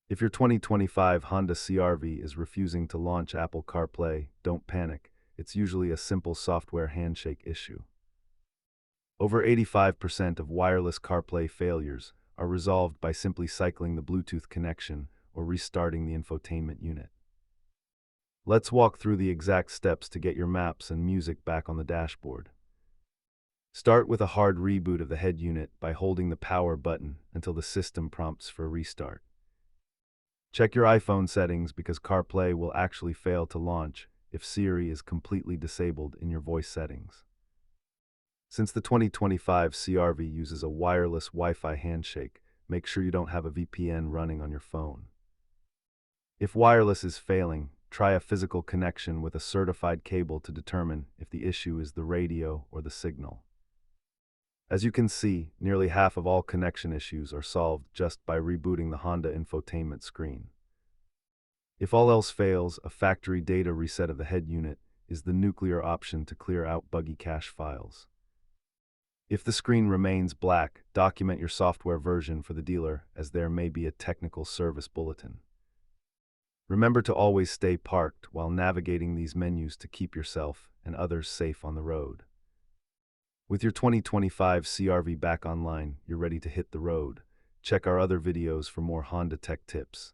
If your 2025 Honda CRV is refusing to launch Apple CarPlay, don't panic. It's usually a simple software handshake issue. Over 85% of wireless CarPlay failures are resolved by simply cycling the Bluetooth connection or restarting the infotainment unit. Let's walk through the exact steps to get your maps and music back on the dashboard. Start with a hard reboot of the head unit by holding the power button until the system prompts for a restart. Check your iPhone settings because CarPlay will actually fail to launch if Siri is completely disabled in your voice settings. Since the 2025 CRV uses a wireless Wi-Fi handshake, make sure you don't have a VPN running on your phone. If wireless is failing, try a physical connection with a certified cable to determine if the issue is the radio or the signal. As you can see, nearly half of all connection issues are solved just by rebooting the Honda infotainment screen. If all else fails, a factory data reset of the head unit is the nuclear option to clear out buggy cache files. If the screen remains black, document your software version for the dealer, as there may be a technical service bulletin. Remember to always stay parked while navigating these menus to keep yourself and others safe on the road. With your 2025 CRV back online, you're ready to hit the road. Check our other videos for more Honda tech tips.